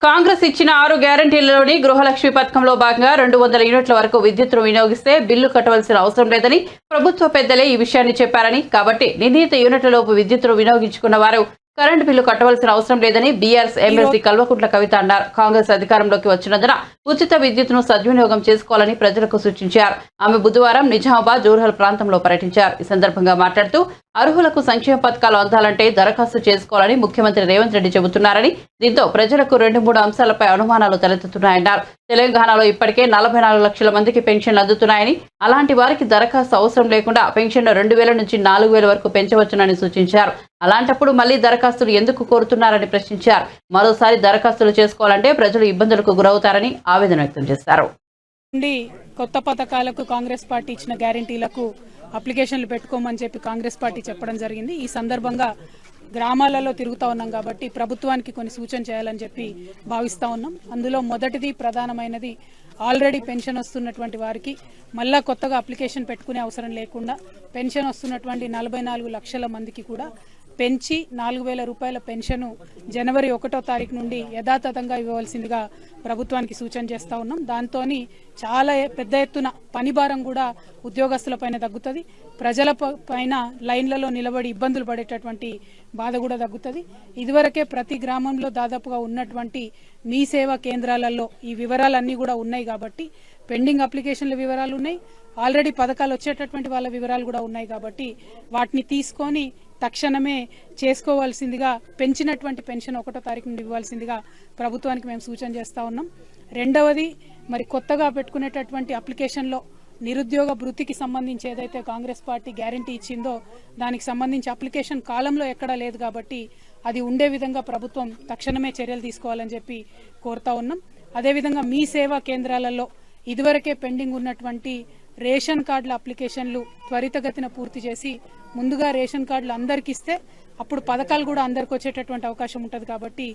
కాంగ్రెస్ ఇచ్చిన 6 గ్యారంటీలలోని గృహలక్ష్మి పథకంలో భాగంగా 200 యూనిట్ల వరకు విద్యుత్తును వినియోగిస్తే బిల్లు కట్టవలసిన అవసరం లేదని ప్రభుత్వ పెద్దలే ఈ విషయాన్ని చెప్పారని, కాబట్టి నిర్ణీత యూనిట్లలోపు విద్యుత్తును వినియోగించుకున్న వారు కరెంటు బిల్లు కట్టవలసిన అవసరం లేదని బీఆర్ఎస్ ఎమ్మెల్సీ కల్వకుంట్ల కవిత అన్నారు. కాంగ్రెస్ అధికారంలోకి వచ్చినందున ఉచిత విద్యుత్తును సద్వినియోగం చేసుకోవాలని ప్రజలకు సూచించారు. ఆమె బుధవారం నిజామాబాద్ జూర్హల్ ప్రాంతంలో పర్యటించారు. ఈ సందర్భంగా మాట్లాడుతూ అర్హులకు సంక్షేమ పథకాలు అందాలంటే దరఖాస్తు చేసుకోవాలని ముఖ్యమంత్రి రేవంత్ రెడ్డి చెబుతున్నారని, దీంతో ప్రజలకు 2-3 అంశాలపై అనుమానాలు తలెత్తుతున్నాయన్నారు. తెలంగాణలో ఇప్పటికే 44 లక్షల మందికి పెన్షన్లు అందుతున్నాయని, అలాంటి వారికి దరఖాస్తు అవసరం లేకుండా పెన్షన్ను 2000 నుంచి 4000 వరకు పెంచవచ్చునని సూచించారు. అలాంటప్పుడు మళ్లీ దరఖాస్తులు ఎందుకు కోరుతున్నారని ప్రశ్నించారు. మరోసారి దరఖాస్తులు చేసుకోవాలంటే ప్రజలు ఇబ్బందులకు గురవుతారని ఆవేదన వ్యక్తం చేశారు. కొత్త పథకాలకు కాంగ్రెస్ పార్టీ ఇచ్చిన గ్యారంటీలకు అప్లికేషన్లు పెట్టుకోమని చెప్పి కాంగ్రెస్ పార్టీ చెప్పడం జరిగింది. ఈ సందర్భంగా గ్రామాలలో తిరుగుతూ ఉన్నాం కాబట్టి ప్రభుత్వానికి కొన్ని సూచన చేయాలని చెప్పి భావిస్తూ ఉన్నాం. అందులో మొదటిది ప్రధానమైనది, ఆల్రెడీ పెన్షన్ వస్తున్నటువంటి వారికి మళ్ళా కొత్తగా అప్లికేషన్ పెట్టుకునే అవసరం లేకుండా పెన్షన్ వస్తున్నటువంటి 44 లక్షల మందికి కూడా పెంచి 4000 రూపాయల పెన్షన్ జనవరి 1వ తారీఖు నుండి యథాతథంగా ఇవ్వవలసిందిగా ప్రభుత్వానికి సూచన చేస్తూ ఉన్నాం. దాంతో చాలా పెద్ద ఎత్తున పని భారం కూడా ఉద్యోగస్తుల పైన తగ్గుతుంది. ప్రజల పైన లైన్లలో నిలబడి ఇబ్బందులు పడేటటువంటి బాధ కూడా తగ్గుతుంది. ఇదివరకే ప్రతి గ్రామంలో దాదాపుగా ఉన్నటువంటి మీ సేవా కేంద్రాలలో ఈ వివరాలన్నీ కూడా ఉన్నాయి కాబట్టి, పెండింగ్ అప్లికేషన్ల వివరాలు ఉన్నాయి, ఆల్రెడీ పథకాలు వచ్చేటటువంటి వాళ్ళ వివరాలు కూడా ఉన్నాయి కాబట్టి వాటిని తీసుకొని తక్షణమే చేసుకోవాల్సిందిగా, పెంచినటువంటి పెన్షన్ 1వ తారీఖు నుండి ఇవ్వాల్సిందిగా ప్రభుత్వానికి మేము సూచన చేస్తూ ఉన్నాం. రెండవది, మరి కొత్తగా పెట్టుకునేటటువంటి అప్లికేషన్లో నిరుద్యోగ భృతికి సంబంధించి ఏదైతే కాంగ్రెస్ పార్టీ గ్యారంటీ ఇచ్చిందో దానికి సంబంధించి అప్లికేషన్ కాలంలో ఎక్కడా లేదు కాబట్టి అది ఉండే విధంగా ప్రభుత్వం తక్షణమే చర్యలు తీసుకోవాలని చెప్పి కోరుతా ఉన్నాం. అదేవిధంగా మీ సేవా కేంద్రాలలో ఇదివరకే పెండింగ్ ఉన్నటువంటి రేషన్ కార్డుల అప్లికేషన్లు త్వరితగతిన పూర్తి చేసి ముందుగా రేషన్ కార్డులు అందరికి ఇస్తే అప్పుడు పథకాలు కూడా అందరికి వచ్చేటటువంటి అవకాశం ఉంటుంది కాబట్టి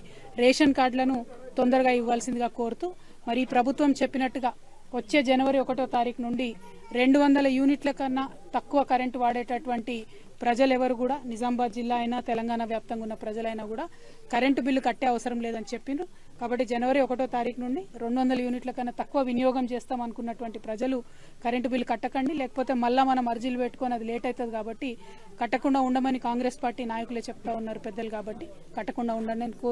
రేషన్ కార్డులను తొందరగా ఇవ్వాల్సిందిగా కోరుతూ, మరి ప్రభుత్వం చెప్పినట్టుగా వచ్చే జనవరి 1వ తారీఖు నుండి 200 యూనిట్ల కన్నా తక్కువ కరెంటు వాడేటటువంటి ప్రజలెవరు కూడా, నిజామాబాద్ జిల్లా అయినా తెలంగాణ వ్యాప్తంగా ఉన్న ప్రజలైనా కూడా కరెంటు బిల్లు కట్టే అవసరం లేదని చెప్పిండ్రు. కాబట్టి జనవరి 1వ తారీఖు నుండి 200 యూనిట్ల కన్నా తక్కువ వినియోగం చేస్తాం అనుకున్నటువంటి ప్రజలు కరెంటు బిల్లు కట్టకండి, లేకపోతే మళ్ళా మనం అర్జీలు పెట్టుకొని అది లేట్ అవుతుంది కాబట్టి కట్టకుండా ఉండమని కాంగ్రెస్ పార్టీ నాయకులే చెప్తా ఉన్నారు పెద్దలు, కాబట్టి కట్టకుండా ఉండండి.